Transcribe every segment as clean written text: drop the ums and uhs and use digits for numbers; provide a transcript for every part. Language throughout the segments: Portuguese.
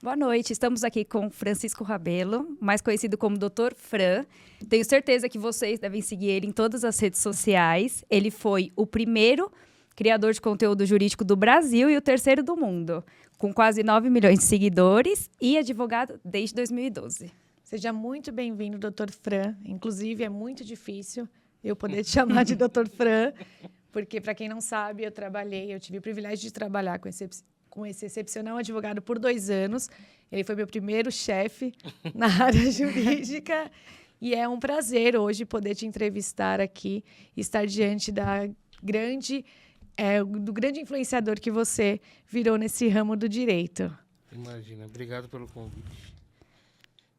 Boa noite, estamos aqui com Francisco Rabelo, mais conhecido como Dr. Fran. Tenho certeza que vocês devem seguir ele em todas as redes sociais. Ele foi o primeiro criador de conteúdo jurídico do Brasil e o terceiro do mundo, com quase 9 milhões de seguidores e advogado desde 2012. Seja muito bem-vindo, Dr. Fran. Inclusive, é muito difícil eu poder te chamar de Dr. Fran, porque, para quem não sabe, eu tive o privilégio de trabalhar com esse excepcional advogado por 2 anos. Ele foi meu primeiro chefe na área jurídica. E é um prazer hoje poder te entrevistar aqui, estar diante do grande influenciador que você virou nesse ramo do direito. Imagina, obrigado pelo convite.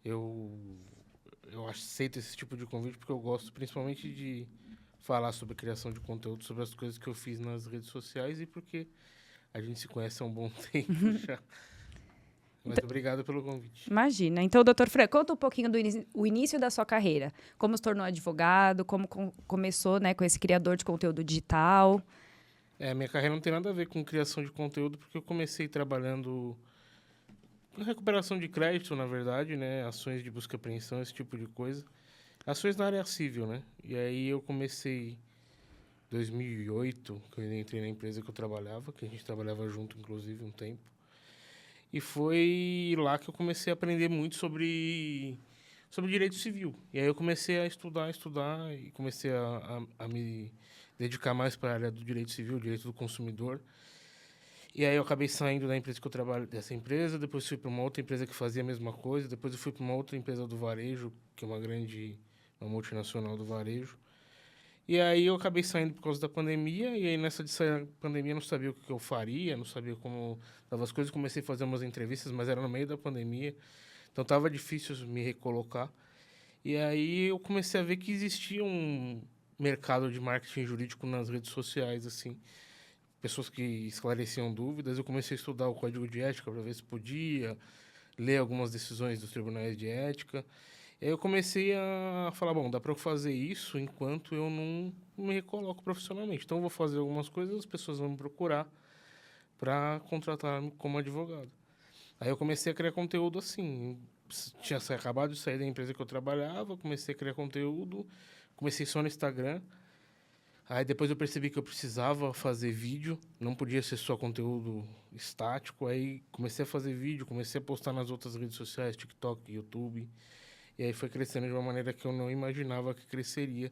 Eu aceito esse tipo de convite porque eu gosto principalmente de falar sobre criação de conteúdo, sobre as coisas que eu fiz nas redes sociais e porque a gente se conhece há um bom tempo já. Mas obrigado pelo convite. Imagina. Então, doutor Fran, conta um pouquinho do início da sua carreira. Como se tornou advogado, como começou, né, com esse criador de conteúdo digital. Minha carreira não tem nada a ver com criação de conteúdo, porque eu comecei trabalhando com recuperação de crédito, na verdade, né, ações de busca e apreensão, esse tipo de coisa. Ações na área civil, né? E aí eu comecei em 2008, que eu entrei na empresa que eu trabalhava, que a gente trabalhava junto, inclusive, um tempo. E foi lá que eu comecei a aprender muito sobre direito civil. E aí eu comecei a estudar e comecei a me dedicar mais para a área do direito civil, direito do consumidor. E aí eu acabei saindo da empresa que eu trabalho, dessa empresa, depois fui para uma outra empresa que fazia a mesma coisa, depois eu fui para uma outra empresa do varejo, que é uma multinacional do varejo. E aí eu acabei saindo por causa da pandemia, e aí nessa de sair da pandemia eu não sabia o que eu faria, não sabia como estavam as coisas, comecei a fazer umas entrevistas, mas era no meio da pandemia, então estava difícil me recolocar. E aí eu comecei a ver que existia um mercado de marketing jurídico nas redes sociais, assim, pessoas que esclareciam dúvidas. Eu comecei a estudar o código de ética para ver se podia, ler algumas decisões dos tribunais de ética. E aí eu comecei a falar, bom, dá para eu fazer isso enquanto eu não me recoloco profissionalmente. Então eu vou fazer algumas coisas, as pessoas vão me procurar para contratar como advogado. Aí eu comecei a criar conteúdo assim. Tinha acabado de sair da empresa que eu trabalhava, comecei a criar conteúdo, comecei só no Instagram. Aí depois eu percebi que eu precisava fazer vídeo, não podia ser só conteúdo estático. Aí comecei a fazer vídeo, comecei a postar nas outras redes sociais, TikTok, YouTube. E aí foi crescendo de uma maneira que eu não imaginava que cresceria.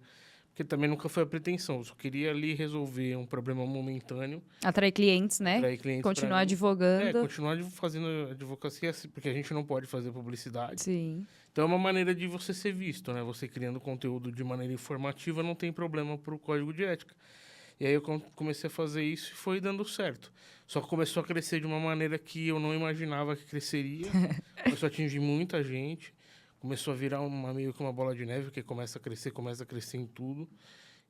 Porque também nunca foi a pretensão, eu só queria ali resolver um problema momentâneo. Atrair clientes, né? Atrair clientes. Continuar advogando. Continuar fazendo advocacia, porque a gente não pode fazer publicidade. Sim. Então é uma maneira de você ser visto, né? Você criando conteúdo de maneira informativa não tem problema para o código de ética. E aí eu comecei a fazer isso e foi dando certo. Só que começou a crescer de uma maneira que eu não imaginava que cresceria. Começou a atingir muita gente. Começou a virar meio que uma bola de neve, que começa a crescer em tudo.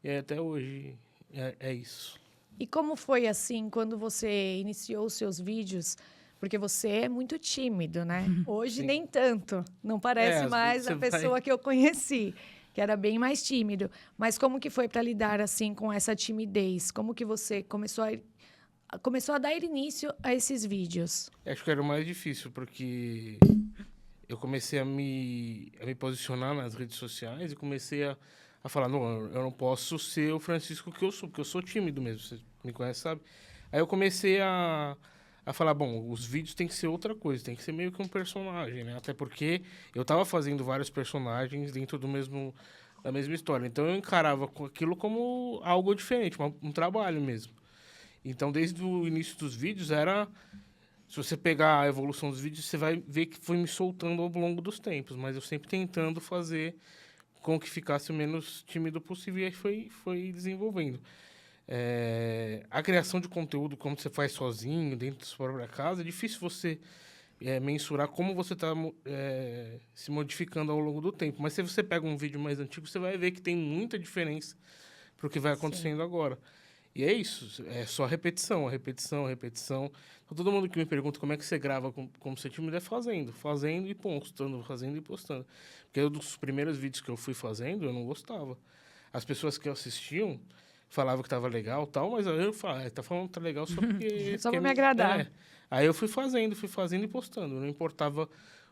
E aí, até hoje é isso. E como foi assim quando você iniciou os seus vídeos? Porque você é muito tímido, né? Hoje Sim. nem tanto. Não parece mais a pessoa que eu conheci, que era bem mais tímido. Mas como que foi para lidar assim com essa timidez? Como que você começou a dar início a esses vídeos? Acho que era o mais difícil, porque eu comecei a me posicionar nas redes sociais e comecei a falar, não, eu não posso ser o Francisco que eu sou, porque eu sou tímido mesmo, você me conhece, sabe? Aí eu comecei a falar, bom, os vídeos tem que ser outra coisa, tem que ser meio que um personagem, né? Até porque eu estava fazendo vários personagens dentro da mesma história. Então eu encarava aquilo como algo diferente, um trabalho mesmo. Então desde o início dos vídeos se você pegar a evolução dos vídeos, você vai ver que foi me soltando ao longo dos tempos, mas eu sempre tentando fazer com que ficasse o menos tímido possível, e aí foi desenvolvendo. A criação de conteúdo, como você faz sozinho, dentro da sua própria casa, é difícil você mensurar como você está se modificando ao longo do tempo. Mas se você pega um vídeo mais antigo, você vai ver que tem muita diferença para o que vai acontecendo agora. E é isso, é só repetição, repetição, repetição. Então, todo mundo que me pergunta como é que você grava como você tímido é fazendo e postando, fazendo e postando. Porque um dos primeiros vídeos que eu fui fazendo, eu não gostava. As pessoas que assistiam falavam que estava legal e tal, mas aí eu falava, tá falando que tá legal só porque... Só pra me agradar. É. Aí eu fui fazendo e postando. Não importava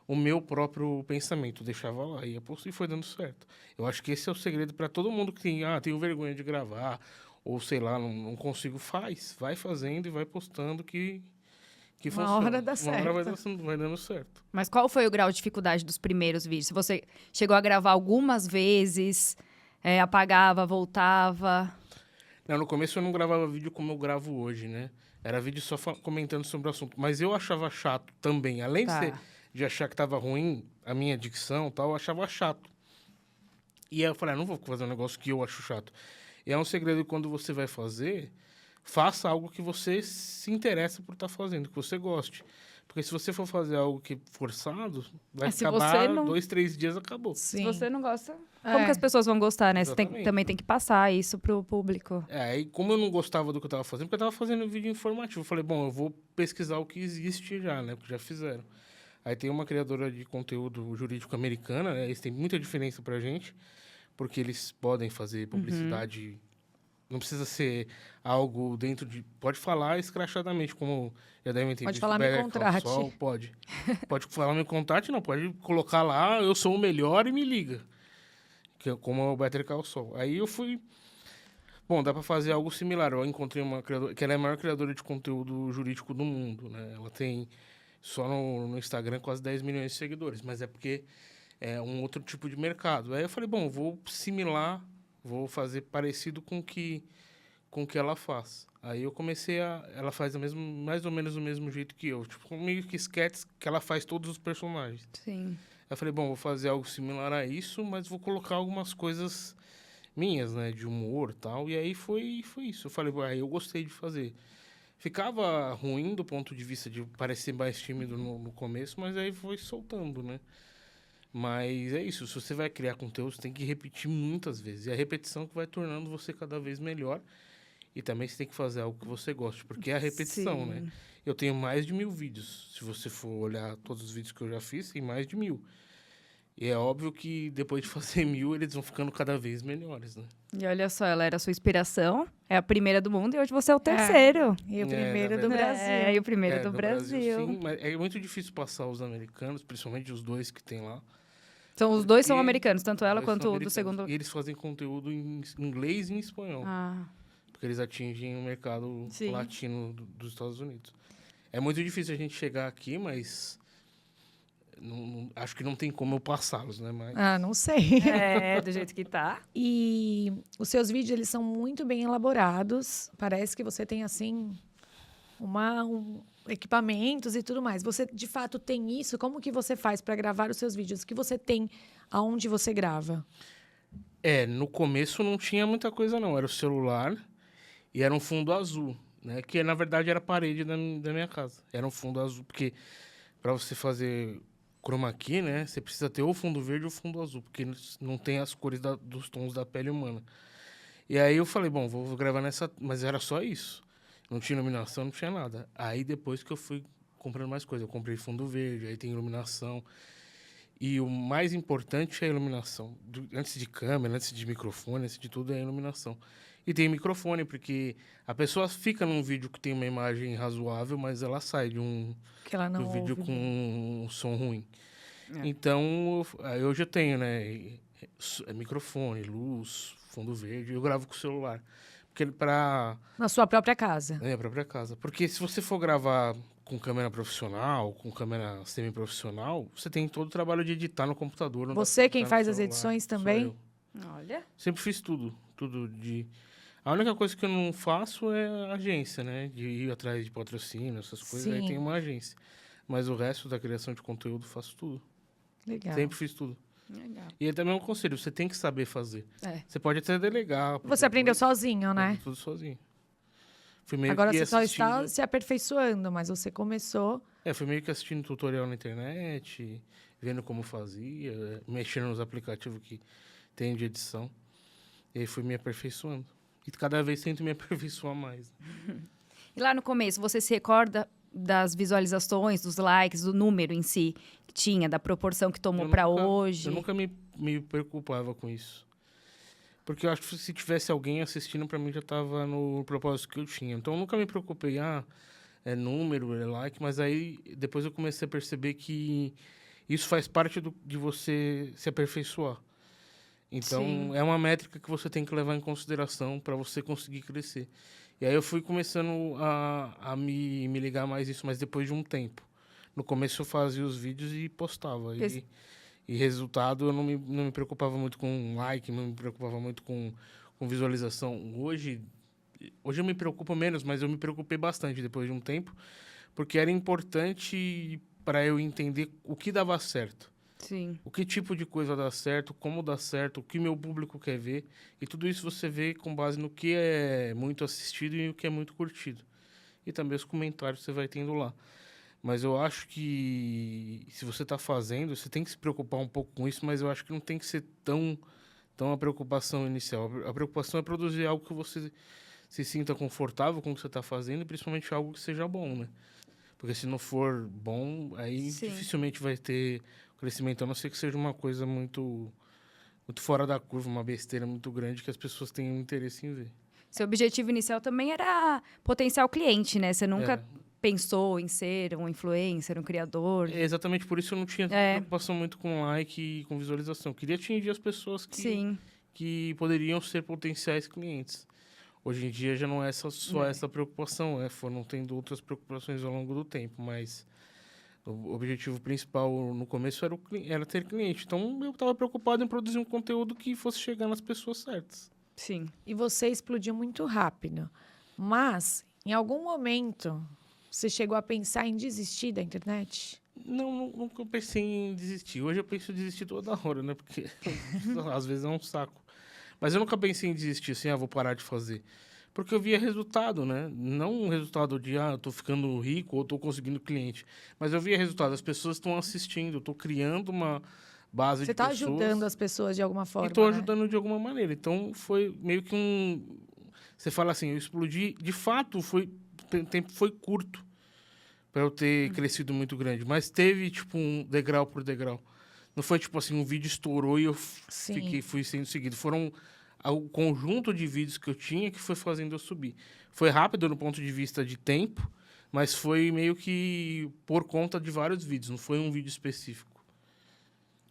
o meu próprio pensamento, deixava lá, ia postando e foi dando certo. Eu acho que esse é o segredo para todo mundo que tem, tenho vergonha de gravar, ou sei lá, não consigo, vai fazendo e vai postando que Uma funciona. hora dá Uma hora certo. vai dando certo. Mas qual foi o grau de dificuldade dos primeiros vídeos? Se você chegou a gravar algumas vezes, apagava, voltava... Não, no começo eu não gravava vídeo como eu gravo hoje, né? Era vídeo só comentando sobre o assunto. Mas eu achava chato também. Além de achar que tava ruim a minha dicção e tal, eu achava chato. E aí eu falei, não vou fazer um negócio que eu acho chato. E é um segredo quando você vai fazer, faça algo que você se interessa por estar fazendo, que você goste. Porque se você for fazer algo que forçado, vai Se acabar você não- 2, 3 dias, acabou. Se Sim. você não gosta, É. como que as pessoas vão gostar, né? Você Exatamente. também tem que passar isso pro público. Aí como eu não gostava do que eu estava fazendo, porque eu estava fazendo vídeo informativo, eu falei, bom, eu vou pesquisar o que existe já, né? Porque já fizeram. Aí tem uma criadora de conteúdo jurídico americana, né? Eles têm muita diferença pra gente, porque eles podem fazer publicidade. Não precisa ser algo dentro de... Pode falar escrachadamente, como já devem ter Pode visto. falar, me Better Call contrate. Saul, pode. Pode falar, me contate, não. Pode colocar lá, eu sou o melhor e me liga. Como é o Better Call Saul. Aí eu fui... Bom, dá para fazer algo similar. Eu encontrei uma criadora, que ela é a maior criadora de conteúdo jurídico do mundo, né? Ela tem só no Instagram quase 10 milhões de seguidores, mas é porque é um outro tipo de mercado. Aí eu falei, bom, vou vou fazer parecido com o que ela faz. Aí eu comecei ela faz mais ou menos do mesmo jeito que eu, tipo, meio que sketches que ela faz todos os personagens. Sim. Eu falei, bom, vou fazer algo similar a isso, mas vou colocar algumas coisas minhas, né, de humor e tal. E aí foi isso. Eu falei, aí eu gostei de fazer. Ficava ruim do ponto de vista de parecer mais tímido no começo, mas aí foi soltando, né? Mas é isso, se você vai criar conteúdo, você tem que repetir muitas vezes. E a repetição que vai tornando você cada vez melhor. E também você tem que fazer algo que você goste, porque é a repetição, Sim. né? Eu tenho mais de 1000 vídeos. Se você for olhar todos os vídeos que eu já fiz, tem mais de 1000. E é óbvio que depois de fazer 1000, eles vão ficando cada vez melhores, né? E olha só, ela era a sua inspiração, é a primeira do mundo e hoje você é o terceiro. E o na primeiro do verdade. Brasil. E o primeiro É, do no Brasil. sim, mas é muito difícil passar os americanos, principalmente os dois que tem lá. Os dois são Porque americanos, tanto ela Eles são quanto o do americanos. segundo. E eles fazem conteúdo em inglês e em espanhol. Ah, Porque eles atingem o mercado Sim. latino dos Estados Unidos. É muito difícil a gente chegar aqui, mas acho que não tem como eu passá-los, né? Mas Não sei. do jeito que tá. E os seus vídeos, eles são muito bem elaborados. Parece que você tem, assim, equipamentos e tudo mais. Você, de fato, tem isso? Como que você faz para gravar os seus vídeos? O que você tem aonde você grava? no começo não tinha muita coisa, não. Era o celular e era um fundo azul, né? Que, na verdade, era a parede da minha casa. Era um fundo azul, porque para você fazer chroma key, né? Você precisa ter ou fundo verde ou fundo azul, porque não tem as cores dos tons da pele humana. E aí eu falei, bom, vou gravar nessa... Mas era só isso. Não tinha iluminação, não tinha nada. Aí depois que eu fui comprando mais coisas, eu comprei fundo verde, aí tem iluminação. E o mais importante é a iluminação. Antes de câmera, antes de microfone, antes de tudo é a iluminação. E tem microfone, porque a pessoa fica num vídeo que tem uma imagem razoável, mas ela sai de um vídeo com um som ruim. Então, aí hoje eu tenho, né? Microfone, luz, fundo verde. Eu gravo com o celular. Porque Na sua própria casa. na minha própria casa. Porque se você for gravar com câmera profissional, com câmera semi-profissional, você tem todo o trabalho de editar no computador. Não dá Você pra quem editar no faz as celular. edições Sou também? eu. Olha. Sempre fiz tudo. A única coisa que eu não faço é agência, né? De ir atrás de patrocínio, essas coisas. Aí Sim. tem uma agência. Mas o resto da criação de conteúdo, faço tudo. Legal. Sempre fiz tudo. Legal. E é também um conselho, você tem que saber fazer. É. Você pode até delegar. Você aprendeu sozinho, né? Tudo sozinho. Fui meio Agora que você só está assistindo- se aperfeiçoando, mas você começou... fui meio que assistindo tutorial na internet, vendo como fazia, mexendo nos aplicativos que tem de edição. E aí fui me aperfeiçoando. E cada vez tento me aperfeiçoar mais. E lá no começo, você se recorda das visualizações, dos likes, do número em si que tinha, da proporção que tomou para hoje? Eu nunca me preocupava com isso. Porque eu acho que se tivesse alguém assistindo, para mim já estava no propósito que eu tinha. Então eu nunca me preocupei, é número, é like, mas aí depois eu comecei a perceber que isso faz parte de você se aperfeiçoar. Então, Sim. é uma métrica que você tem que levar em consideração para você conseguir crescer. E aí eu fui começando a me ligar mais isso, mas depois de um tempo. No começo eu fazia os vídeos e postava. E resultado, eu não me preocupava muito com like, não me preocupava muito com visualização. Hoje eu me preocupo menos, mas eu me preocupei bastante depois de um tempo, porque era importante para eu entender o que dava certo. Sim. O que tipo de coisa dá certo, como dá certo, o que meu público quer ver. E tudo isso você vê com base no que é muito assistido e o que é muito curtido. E também os comentários você vai tendo lá. Mas eu acho que se você está fazendo, você tem que se preocupar um pouco com isso, mas eu acho que não tem que ser tão a preocupação inicial. A preocupação é produzir algo que você se sinta confortável com o que você está fazendo e principalmente algo que seja bom, né? Porque se não for bom, aí Sim. dificilmente vai ter crescimento, a não ser que seja uma coisa muito fora da curva, uma besteira muito grande que as pessoas tenham interesse em ver. Seu objetivo inicial também era potencial cliente, né? Você nunca pensou em ser um influencer, um criador? É exatamente por isso que eu não tinha preocupação muito com like e com visualização. Queria atingir as pessoas que poderiam ser potenciais clientes. Hoje em dia já não é só essa preocupação, foram tendo outras preocupações ao longo do tempo, mas o objetivo principal no começo era ter cliente. Então eu estava preocupado em produzir um conteúdo que fosse chegar nas pessoas certas. Sim. E você explodiu muito rápido. Mas, em algum momento, você chegou a pensar em desistir da internet? Não, nunca pensei em desistir. Hoje eu penso em desistir toda hora, né? Porque às vezes é um saco. Mas eu nunca pensei em desistir assim, vou parar de fazer. Porque eu via resultado, né? Não um resultado de, eu tô ficando rico ou tô conseguindo cliente. Mas eu via resultado, as pessoas estão assistindo, eu tô criando uma base de pessoas. Você está ajudando as pessoas de alguma forma, E tô ajudando de alguma maneira. Então, foi meio que Você fala assim, eu explodi... De fato, o tempo foi curto para eu ter crescido muito grande. Mas teve, tipo, um degrau por degrau. Não foi, tipo assim, um vídeo estourou e eu fui sendo seguido. Foram o conjunto de vídeos que eu tinha que foi fazendo eu subir. Foi rápido no ponto de vista de tempo, mas foi meio que por conta de vários vídeos, não foi um vídeo específico.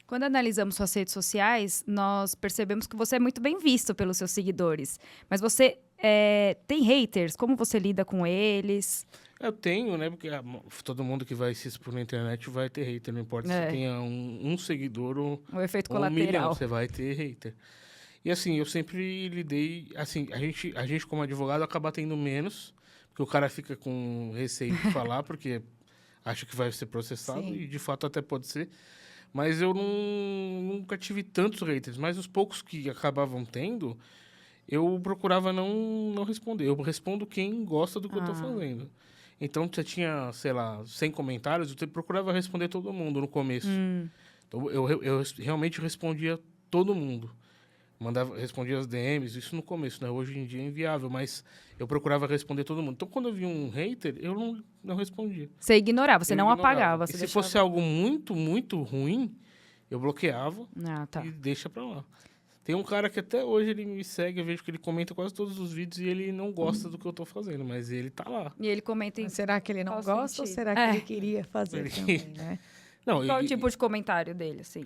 Quando analisamos suas redes sociais, nós percebemos que você é muito bem visto pelos seus seguidores. Mas você tem haters? Como você lida com eles? Eu tenho, né? Porque todo mundo que vai se expor na internet vai ter hater. Não importa se tenha um seguidor ou o efeito um colateral. milhão, você vai ter hater. E assim, eu sempre lidei... Assim, a gente como advogado acaba tendo menos, porque o cara fica com receio de falar, porque acha que vai ser processado, e de fato até pode ser. Mas eu nunca tive tantos haters, mas os poucos que acabavam tendo, eu procurava não responder. Eu respondo quem gosta do que eu estou fazendo. Então, você tinha, sei lá, 100 comentários, eu procurava responder todo mundo no começo. Então, eu realmente respondia todo mundo. Respondia as DMs, isso no começo, né? Hoje em dia é inviável, mas eu procurava responder todo mundo. Então, quando eu via um hater, eu não respondia. Você ignorava, você não apagava. E se fosse algo muito, muito ruim, eu bloqueava e deixa pra lá. Tem um cara que até hoje ele me segue, eu vejo que ele comenta quase todos os vídeos e ele não gosta do que eu tô fazendo, mas ele tá lá. E ele comenta... Mas será que ele não gosta ou será que ele queria fazer também, né? Não, qual o tipo de comentário dele, assim?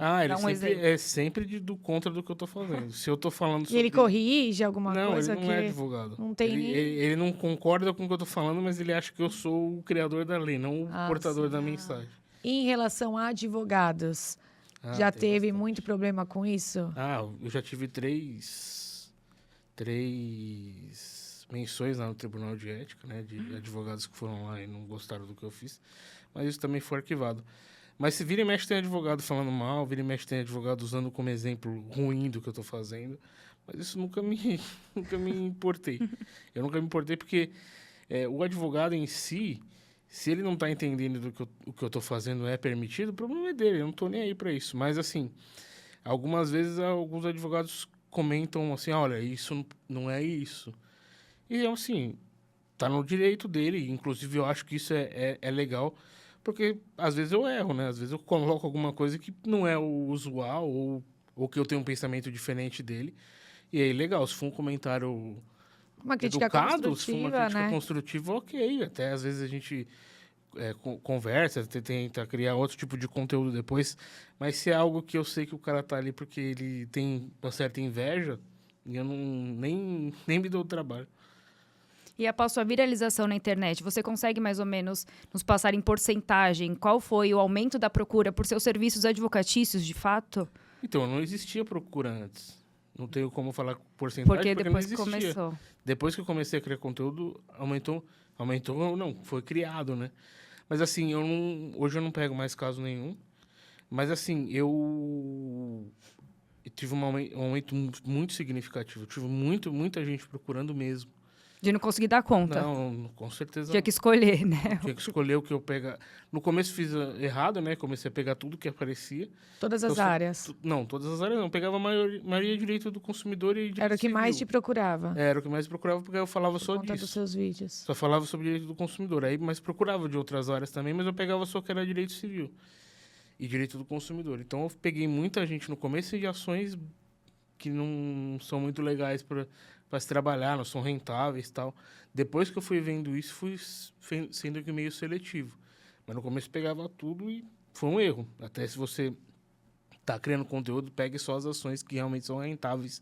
Ele sempre do contra do que eu tô fazendo. Se eu tô falando sobre... E ele corrige alguma coisa? Não, ele não é advogado. Não tem ele não concorda com o que eu tô falando, mas ele acha que eu sou o criador da lei, não o portador da mensagem. E em relação a advogados, já teve muito problema com isso? Eu já tive três menções lá no Tribunal de Ética, né? De advogados que foram lá e não gostaram do que eu fiz. Mas isso também foi arquivado. Mas se vira e mexe tem advogado falando mal, vira e mexe tem advogado usando como exemplo ruim do que eu estou fazendo. Mas isso nunca me importei. Eu nunca me importei porque o advogado em si, se ele não está entendendo do que o que eu estou fazendo é permitido, o problema é dele, eu não estou nem aí para isso. Mas, assim, algumas vezes alguns advogados comentam assim, olha, isso não é isso. E, assim, tá no direito dele. Inclusive, eu acho que isso é legal, porque às vezes eu erro, né? Às vezes eu coloco alguma coisa que não é o usual ou que eu tenho um pensamento diferente dele. E aí, legal, se for um comentário Uma crítica educado, se for uma construtiva, crítica né? construtiva, ok. Até às vezes a gente conversa, tenta criar outro tipo de conteúdo depois. Mas se é algo que eu sei que o cara tá ali porque ele tem uma certa inveja, eu nem me dou o trabalho. E após sua viralização na internet, você consegue mais ou menos nos passar em porcentagem qual foi o aumento da procura por seus serviços advocatícios, de fato? Então, não existia procura antes. Não tenho como falar porcentagem Porque porque não depois existia. começou. Depois que eu comecei a criar conteúdo, aumentou, não, foi criado, né? Mas assim, hoje eu não pego mais caso nenhum. Mas assim, eu tive um aumento muito significativo. Eu tive muita gente procurando mesmo. De não conseguir dar conta. Não, com certeza Tinha que escolher, né? tinha que escolher o que eu pegar. No começo fiz errado, né? Comecei a pegar tudo que aparecia. Todas as áreas. Não, todas as áreas não. Eu pegava a maioria de direito do consumidor e direito Era o que mais te civil. procurava. Era o que mais procurava, porque eu falava Por só conta dos disso. seus vídeos. Só falava sobre direito do consumidor. Aí, mas procurava de outras áreas também, mas eu pegava só que era direito civil e direito do consumidor. Então, eu peguei muita gente no começo de ações que não são muito legais para se trabalhar, não são rentáveis e tal. Depois que eu fui vendo isso, fui sendo que meio seletivo. Mas no começo pegava tudo e foi um erro. Até se você está criando conteúdo, pegue só as ações que realmente são rentáveis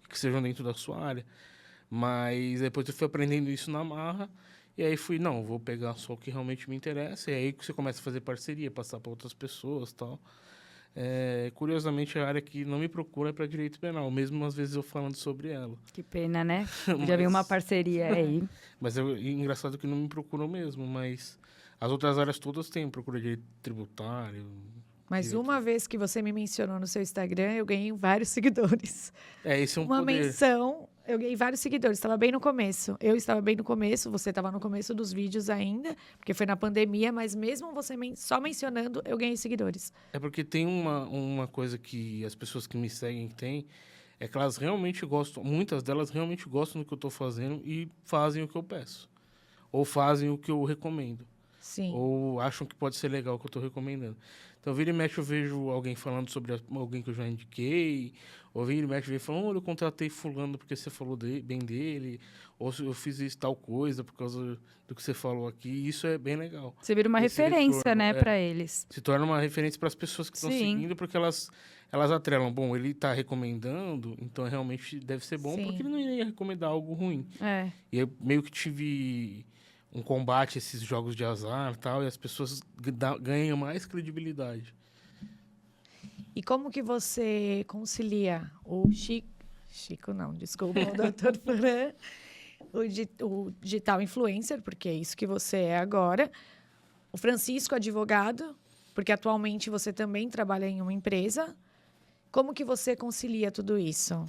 e que sejam dentro da sua área. Mas depois eu fui aprendendo isso na marra. E aí não, vou pegar só o que realmente me interessa. E aí que você começa a fazer parceria, passar para outras pessoas e tal. Curiosamente, a área que não me procura é para direito penal, mesmo às vezes eu falando sobre ela. Que pena, né? Já veio uma parceria aí. Mas engraçado que não me procuram mesmo, mas as outras áreas todas têm, procura direito tributário. Mas direito... uma vez que você me mencionou no seu Instagram, eu ganhei vários seguidores. Esse é um Uma poder. menção, eu ganhei vários seguidores. Estava bem no começo. Eu estava bem no começo, você estava no começo dos vídeos ainda, porque foi na pandemia, mas mesmo você só mencionando, eu ganhei seguidores. É porque tem uma coisa que as pessoas que me seguem têm, é que elas realmente gostam, muitas delas realmente gostam do que eu estou fazendo e fazem o que eu peço. Ou fazem o que eu recomendo. Sim. Ou acham que pode ser legal o que eu estou recomendando. Então, vira e mexe, eu vejo alguém falando sobre alguém que eu já indiquei, ou vira e mexe, vem falando, olha, eu contratei fulano porque você falou bem dele, ou eu fiz isso, tal coisa por causa do que você falou aqui. Isso é bem legal. Você vira uma Esse referência, retorno, né, para eles. Se torna uma referência para as pessoas que estão Sim. seguindo, porque elas atrelam. Bom, ele está recomendando, então realmente deve ser bom, Sim. porque ele não iria recomendar algo ruim. É. E eu meio que tive um combate a esses jogos de azar e tal, e as pessoas ganham mais credibilidade. E como que você concilia o Chico não, desculpa, o Dr. Fran, o digital influencer, porque é isso que você é agora, o Francisco, advogado, porque atualmente você também trabalha em uma empresa. Como que você concilia tudo isso?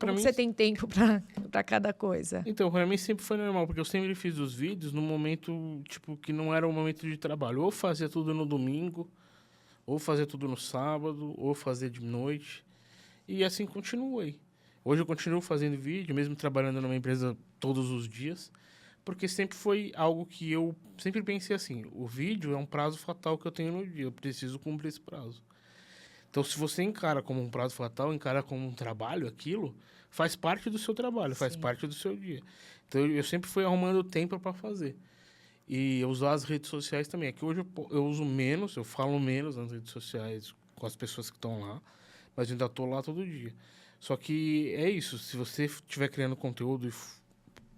Como que você tem tempo para cada coisa? Então, para mim sempre foi normal, porque eu sempre fiz os vídeos no momento, tipo, que não era o momento de trabalho. Ou fazia tudo no domingo, ou fazia tudo no sábado, ou fazia de noite. E assim continuei. Hoje eu continuo fazendo vídeo, mesmo trabalhando numa empresa todos os dias, porque sempre foi algo que eu sempre pensei assim, o vídeo é um prazo fatal que eu tenho no dia, eu preciso cumprir esse prazo. Então, se você encara como um prazo fatal, encara como um trabalho, aquilo faz parte do seu trabalho, faz Sim. parte do seu dia. Então, eu sempre fui arrumando tempo para fazer. E usar as redes sociais também. É que hoje eu uso menos, eu falo menos nas redes sociais com as pessoas que estão lá, mas eu ainda estou lá todo dia. Só que é isso, se você estiver criando conteúdo,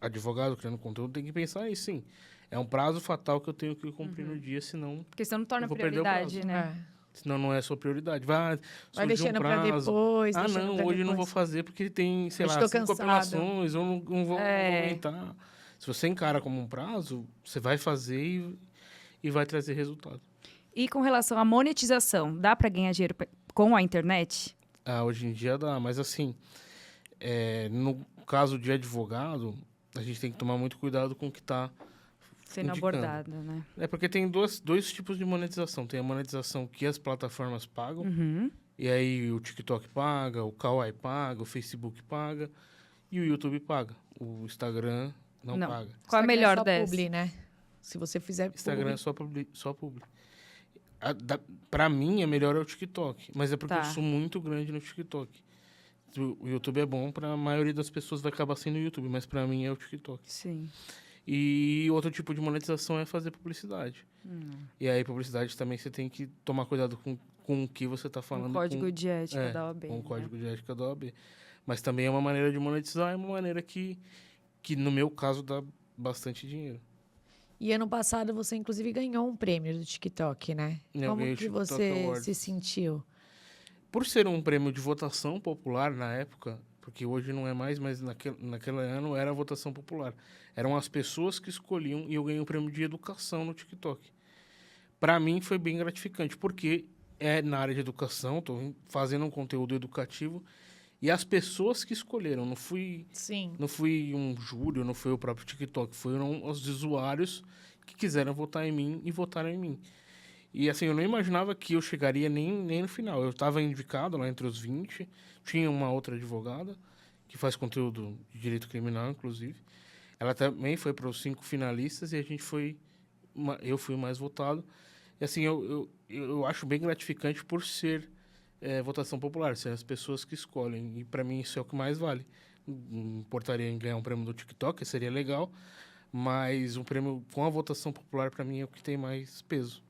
advogado criando conteúdo, tem que pensar nisso, sim. É um prazo fatal que eu tenho que cumprir no dia, senão Porque você não torna eu vou perder o prioridade, prazo. né? Senão não é sua prioridade. Vai deixando para depois. não, hoje eu não vou fazer porque tem, sei lá, 5 cansado. apelações, eu não vou aumentar. Se você encara como um prazo, você vai fazer e vai trazer resultado. E com relação à monetização, dá para ganhar dinheiro com a internet? Hoje em dia dá, mas assim, no caso de advogado, a gente tem que tomar muito cuidado com o que está Sendo abordado, né? É porque tem dois tipos de monetização. Tem a monetização que as plataformas pagam, E aí o TikTok paga, o Kawaii paga, o Facebook paga e o YouTube paga. O Instagram não paga. Qual a Instagram melhor é só dessa? publi, né? Se você fizer Instagram é publi. só publi. Pra mim, a melhor é o TikTok. Mas é porque Tá. eu sou muito grande no TikTok. O YouTube é bom, pra maioria das pessoas vai acabar sendo o YouTube, mas pra mim é o TikTok. Sim. E outro tipo de monetização é fazer publicidade. E aí, publicidade também você tem que tomar cuidado com o que você está falando. Um código de ética da OAB. Com o né? código de ética da OAB. Mas também é uma maneira de monetizar, é uma maneira que no meu caso, dá bastante dinheiro. E ano passado você, inclusive, ganhou um prêmio do TikTok, né? Eu Como ganhei o que TikTok você Awards. se sentiu? Por ser um prêmio de votação popular na época, porque hoje não é mais, mas naquele ano era a votação popular. Eram as pessoas que escolhiam e eu ganhei um prêmio de educação no TikTok. Para mim foi bem gratificante, porque é na área de educação, estou fazendo um conteúdo educativo e as pessoas que escolheram, Sim. não fui um júri, não foi o próprio TikTok, foram os usuários que quiseram votar em mim e votaram em mim. E assim, eu não imaginava que eu chegaria nem no final. Eu estava indicado lá entre os 20, tinha uma outra advogada que faz conteúdo de direito criminal, inclusive. Ela também foi para os 5 finalistas e eu fui o mais votado. E assim, eu acho bem gratificante por ser votação popular, ser as pessoas que escolhem. E para mim isso é o que mais vale. Não importaria em ganhar um prêmio do TikTok, seria legal, mas um prêmio com a votação popular para mim é o que tem mais peso.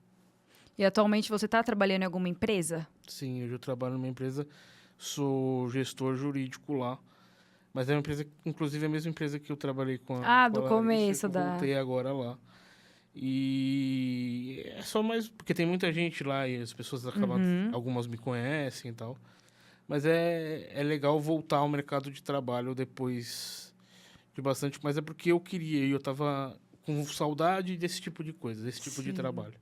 E atualmente você está trabalhando em alguma empresa? Sim, hoje eu trabalho numa empresa, sou gestor jurídico lá. Mas é uma empresa, inclusive a mesma empresa que eu trabalhei com a do Larissa, começo que eu voltei agora lá. E é só mais... Porque tem muita gente lá e as pessoas acabam... Algumas me conhecem e tal. Mas é legal voltar ao mercado de trabalho depois de bastante... Mas é porque eu queria e eu tava com saudade desse tipo de coisa, desse tipo de trabalho.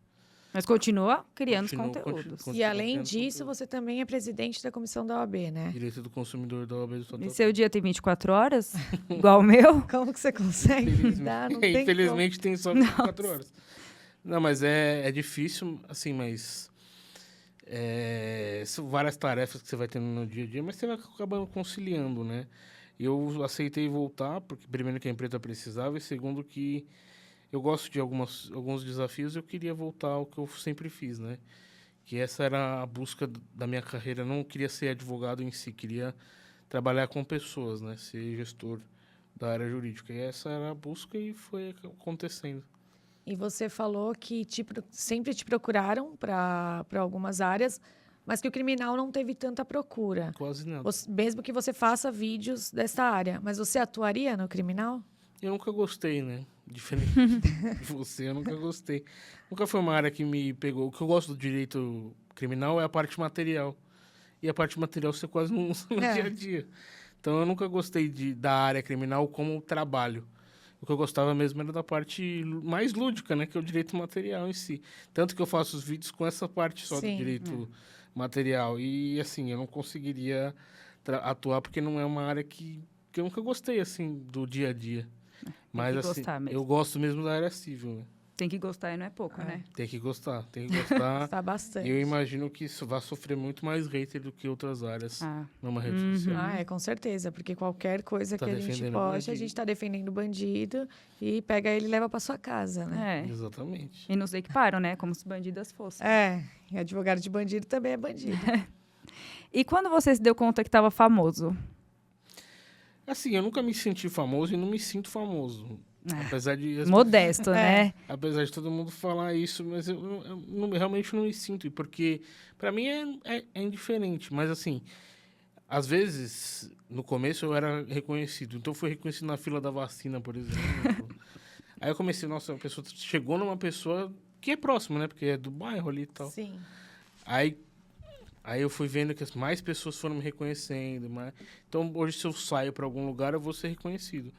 Mas continua criando os Continuo conteúdos. E além criando disso, conteúdo. você também é presidente da comissão da OAB, né? Direito do consumidor da OAB do Estado. E seu dia tem 24 horas? Igual o meu? Como que você consegue lidar? Não tem Infelizmente tem só 24 horas. Não, mas é difícil, assim, mas... são várias tarefas que você vai tendo no dia a dia, mas você vai acabando conciliando, né? Eu aceitei voltar, porque primeiro que a empresa precisava, e segundo que eu gosto de alguns desafios, eu queria voltar ao que eu sempre fiz, né? Que essa era a busca da minha carreira. Eu não queria ser advogado em si, queria trabalhar com pessoas, né? Ser gestor da área jurídica. E essa era a busca e foi acontecendo. E você falou que sempre te procuraram para algumas áreas, mas que o criminal não teve tanta procura. Quase nada. Mesmo que você faça vídeos dessa área. Mas você atuaria no criminal? Eu nunca gostei, né? Diferente de você, eu nunca gostei. Nunca foi uma área que me pegou. O que eu gosto do direito criminal é a parte material. E a parte material você quase não usa no dia a dia. Então eu nunca gostei da área criminal como trabalho. O que eu gostava mesmo era da parte mais lúdica, né? Que é o direito material em si. Tanto que eu faço os vídeos com essa parte só do direito material. E assim, eu não conseguiria atuar porque não é uma área que eu nunca gostei, assim, do dia a dia. Mas assim, eu gosto mesmo da área civil, né? Tem que gostar e não é pouco, né? Tem que gostar, tem que gostar. Gostar bastante. Eu imagino que isso vai sofrer muito mais hater do que outras áreas numa rede social. Com certeza, porque qualquer coisa Tá que a gente defendendo poste, bandido. a gente está defendendo o bandido e pega ele e leva para sua casa, né? Exatamente. E nos equiparam, né? Como se bandidas fossem. E advogado de bandido também é bandido. E quando você se deu conta que estava famoso? Assim, eu nunca me senti famoso e não me sinto famoso. Apesar de... Modesto, né? Apesar de todo mundo falar isso, mas eu realmente não me sinto. Porque, para mim, é indiferente. Mas, assim, às vezes, no começo eu era reconhecido. Então, eu fui reconhecido na fila da vacina, por exemplo. Aí eu comecei, nossa, a pessoa chegou numa pessoa que é próxima, né? Porque é do bairro ali e tal. Sim. Aí eu fui vendo que mais pessoas foram me reconhecendo. Então, hoje, se eu saio para algum lugar, eu vou ser reconhecido.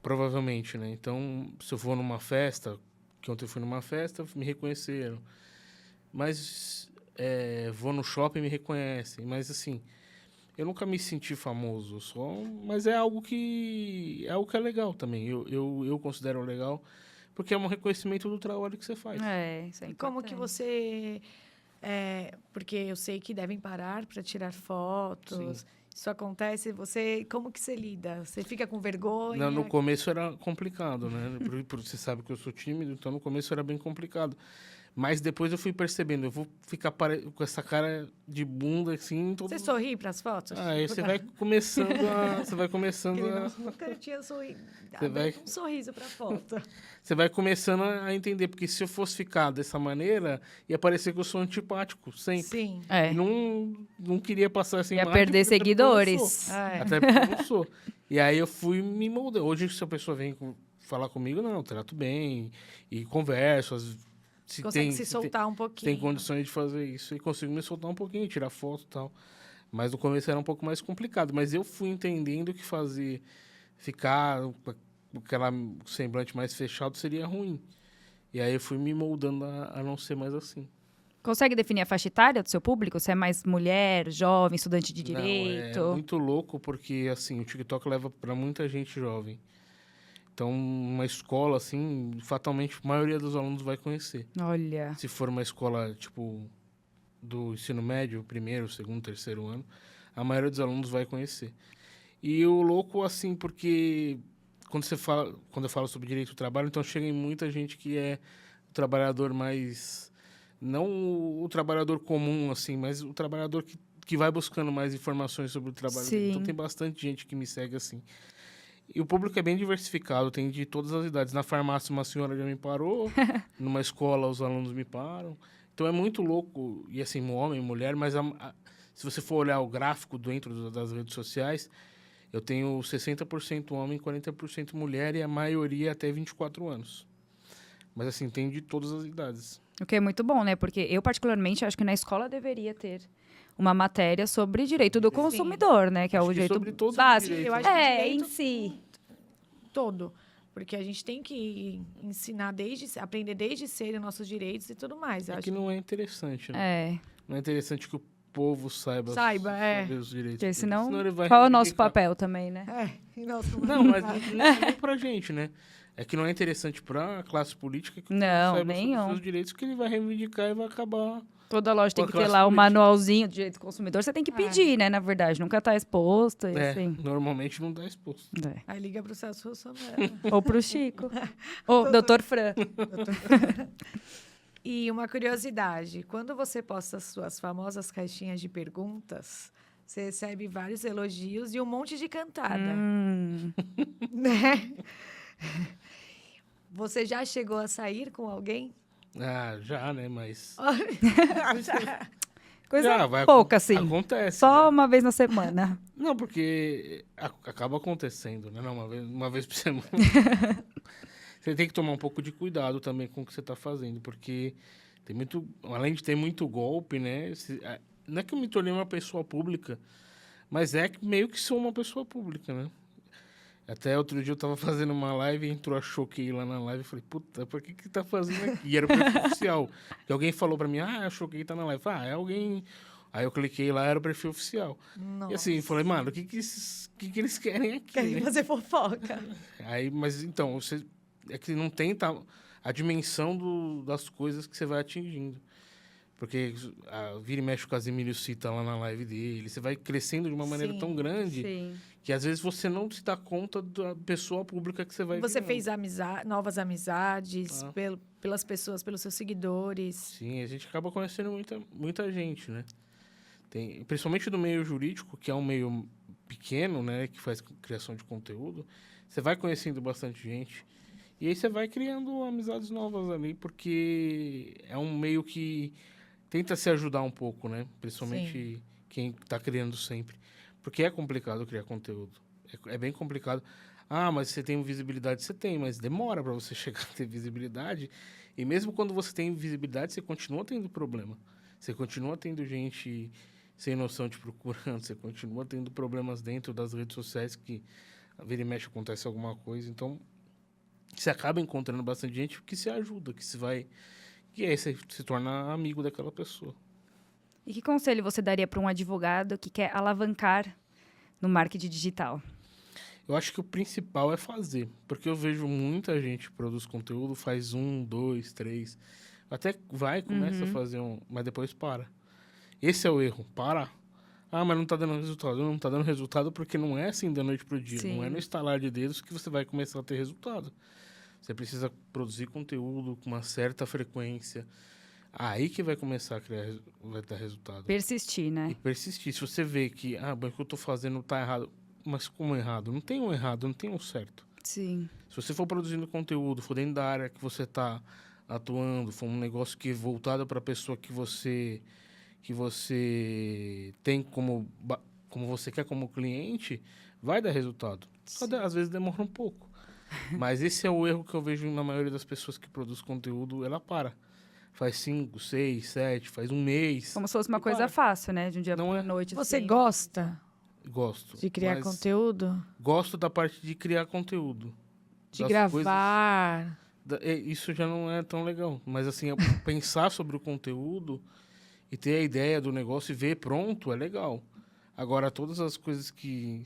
Provavelmente, né? Então, se eu for numa festa, que ontem eu fui numa festa, me reconheceram. Mas vou no shopping e me reconhecem. Mas, assim, eu nunca me senti famoso. Mas é algo que é legal também. Eu considero legal, porque é um reconhecimento do trabalho que você faz. Isso é importante. Como que você Porque eu sei que devem parar para tirar fotos. Sim. Isso acontece, como que você lida? Você fica com vergonha? No começo era complicado, né? Você sabe que eu sou tímido, então no começo era bem complicado. Mas depois eu fui percebendo, eu vou ficar com essa cara de bunda, assim... Você sorri para as fotos? Aí você vai começando a... Você vai começando a... Nunca tinha sorrido. Um sorriso para foto. Você vai começando a entender, porque se eu fosse ficar dessa maneira, ia parecer que eu sou antipático, sempre. Sim. E não queria passar essa imagem. Ia perder seguidores. Até porque eu não sou. E aí eu fui me moldando. Hoje, se a pessoa vem falar comigo, não, eu trato bem e converso. Consegue se soltar um pouquinho. Tem condições de fazer isso. E consigo me soltar um pouquinho, tirar foto e tal. Mas no começo era um pouco mais complicado. Mas eu fui entendendo que ficar com aquela semblante mais fechado seria ruim. E aí eu fui me moldando a não ser mais assim. Consegue definir a faixa etária do seu público? Se é mais mulher, jovem, estudante de direito? Não, é muito louco porque, assim, o TikTok leva para muita gente jovem. Então, uma escola, assim, fatalmente, a maioria dos alunos vai conhecer. Olha. Se for uma escola, tipo, do ensino médio, primeiro, segundo, terceiro ano, a maioria dos alunos vai conhecer. E o louco, assim, porque quando eu falo sobre direito do trabalho, então chega em muita gente que é o trabalhador mais... Não o trabalhador comum, assim, mas o trabalhador que vai buscando mais informações sobre o trabalho dele. Então, tem bastante gente que me segue assim. E o público é bem diversificado, tem de todas as idades. Na farmácia, uma senhora já me parou, numa escola, os alunos me param. Então, é muito louco, e assim, homem, mulher, mas se você for olhar o gráfico dentro das redes sociais, eu tenho 60% homem, 40% mulher, e a maioria até 24 anos. Mas, assim, tem de todas as idades. O que é muito bom, né? Porque eu, particularmente, acho que na escola deveria ter uma matéria sobre direito do consumidor, né? Que é o direito básico. Eu acho que em si. Todo. Porque a gente tem que ensinar aprender desde cedo nossos direitos e tudo mais. Que não é interessante, né? Não é interessante que o povo saiba os direitos. Porque senão qual é o nosso papel também, né? Não, mas não é pra gente, né? É que não é interessante para a classe política que não saiba nenhum. Sobre os seus direitos, que ele vai reivindicar e vai acabar. Toda loja tem que ter lá o manualzinho de direito do consumidor. Você tem que pedir, né? Na verdade, nunca tá exposto. E assim. Normalmente não tá exposto. Aí liga pro Celso Russomano. Ou pro Chico. Ou Dr. Fran. E uma curiosidade, quando você posta as suas famosas caixinhas de perguntas, você recebe vários elogios e um monte de cantada. Né? Você já chegou a sair com alguém? Já, né? Mas... Coisa pouca, assim. Acontece. Só uma vez na semana. Não, porque acaba acontecendo, né? Não, uma vez por semana. Você tem que tomar um pouco de cuidado também com o que você está fazendo, porque além de ter muito golpe, né? Não é que eu me tornei uma pessoa pública, mas é que meio que sou uma pessoa pública, né? Até outro dia eu tava fazendo uma live, entrou a Choquei lá na live e falei, puta, por que tá fazendo aqui? E era o perfil oficial. E alguém falou pra mim, a Choquei tá na live. É alguém... Aí eu cliquei lá, era o perfil oficial. Nossa. E assim, falei, mano, o que eles querem aqui? Querem fazer fofoca. Aí, mas então, é que não tem a dimensão das coisas que você vai atingindo. Porque vira e mexe o Casimiro cita lá na live dele. Você vai crescendo de uma maneira tão grande que às vezes você não se dá conta da pessoa pública que você vai Você virando. fez novas amizades pelas pessoas, pelos seus seguidores. Sim, a gente acaba conhecendo muita gente, né? Principalmente do meio jurídico, que é um meio pequeno, né? Que faz criação de conteúdo. Você vai conhecendo bastante gente. E aí você vai criando amizades novas ali, porque é um meio que... tenta se ajudar um pouco, né? Principalmente quem está criando sempre. Porque é complicado criar conteúdo. É bem complicado. Mas você tem visibilidade? Você tem, mas demora para você chegar a ter visibilidade. E mesmo quando você tem visibilidade, você continua tendo problema. Você continua tendo gente sem noção te procurando. Você continua tendo problemas dentro das redes sociais que vira e mexe acontece alguma coisa. Então, você acaba encontrando bastante gente que se ajuda, que aí você se torna amigo daquela pessoa. E que conselho você daria para um advogado que quer alavancar no marketing digital? Eu acho que o principal é fazer. Porque eu vejo muita gente que produz conteúdo, faz 1, 2, 3. Até começa a fazer mas depois para. Esse é o erro. Para. Ah, mas não tá dando resultado. Não tá dando resultado porque não é assim da noite pro dia. Sim. Não é no estalar de dedos que você vai começar a ter resultado. Você precisa produzir conteúdo com uma certa frequência. Aí que vai começar a criar, vai dar resultado. Persistir, E né? persistir. Se você vê que, mas o que eu tô fazendo tá errado. Mas como errado? Não tem um errado, não tem um certo. Sim. Se você for produzindo conteúdo, for dentro da área que você tá atuando, for um negócio que é voltado para a pessoa que você tem como você quer como cliente, vai dar resultado. Às vezes demora um pouco. Mas esse é o erro que eu vejo na maioria das pessoas que produz conteúdo, ela para. Faz 5, 6, 7, faz um mês. Como se fosse uma e coisa para. fácil, né? De um dia Não pra é. noite. Você assim. gosta Gosto. de criar mas conteúdo? Gosto da parte de criar conteúdo. De Das gravar? Isso já não é tão legal. Mas assim, pensar sobre o conteúdo e ter a ideia do negócio e ver pronto é legal. Agora, todas as coisas que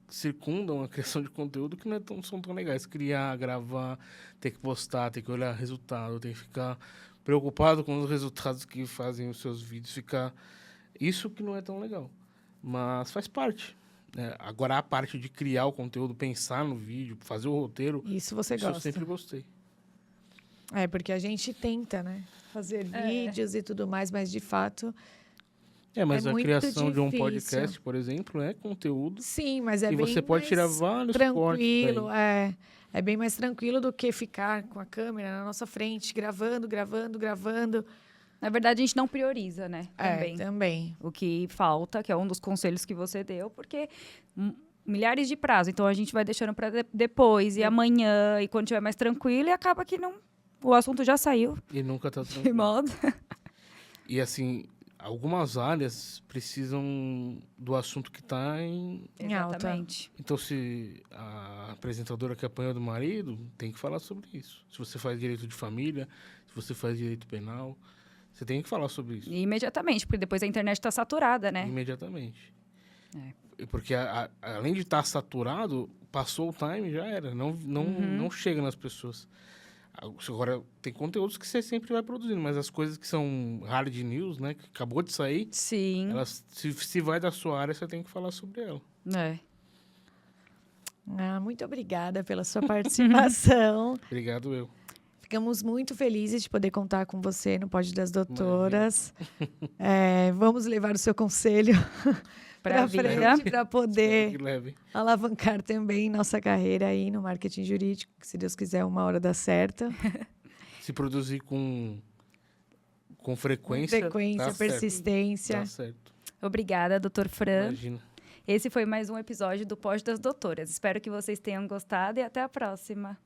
circundam a criação de conteúdo que não são tão legais. Criar, gravar, ter que postar, ter que olhar resultado, ter que ficar preocupado com os resultados que fazem os seus vídeos. Isso que não é tão legal. Mas faz parte. Agora, a parte de criar o conteúdo, pensar no vídeo, fazer o roteiro, Isso você isso eu gosta. sempre gostei. É, porque a gente tenta, né? Fazer vídeos e tudo mais, mas de fato... Mas É a muito criação de um difícil. podcast, por exemplo, é conteúdo. Sim, mas é E bem você pode mais tirar vários cortes tranquilo, daí. é bem mais tranquilo do que ficar com a câmera na nossa frente, gravando. Na verdade, a gente não prioriza, né? Também. Também. O que falta, que é um dos conselhos que você deu, porque milhares de prazos. Então, a gente vai deixando para depois, e amanhã, e quando estiver mais tranquilo, e acaba que não... O assunto já saiu. E nunca tá De tranquilo. modo. E assim, algumas áreas precisam do assunto que está em... Em alta. Exatamente. Então, se a apresentadora que apanhou do marido, tem que falar sobre isso. Se você faz direito de família, se você faz direito penal, você tem que falar sobre isso. E imediatamente, porque depois a internet está saturada, né? Imediatamente. Porque além de estar saturado, passou o time, já era. Não chega nas pessoas. Agora, tem conteúdos que você sempre vai produzindo, mas as coisas que são hard news, né? Que acabou de sair, Sim. elas, se vai da sua área, você tem que falar sobre ela. Muito obrigada pela sua participação. Obrigado, eu. Ficamos muito felizes de poder contar com você no Pod das Doutoras. Vamos levar o seu conselho Para a frente vida. para poder Que leve. alavancar também nossa carreira aí no marketing jurídico, que se Deus quiser, uma hora dá certo. Se produzir com frequência, Frequência, dá certo. persistência. Dá certo. Obrigada, doutor Fran. Imagina. Esse foi mais um episódio do Pod das Doutoras. Espero que vocês tenham gostado e até a próxima.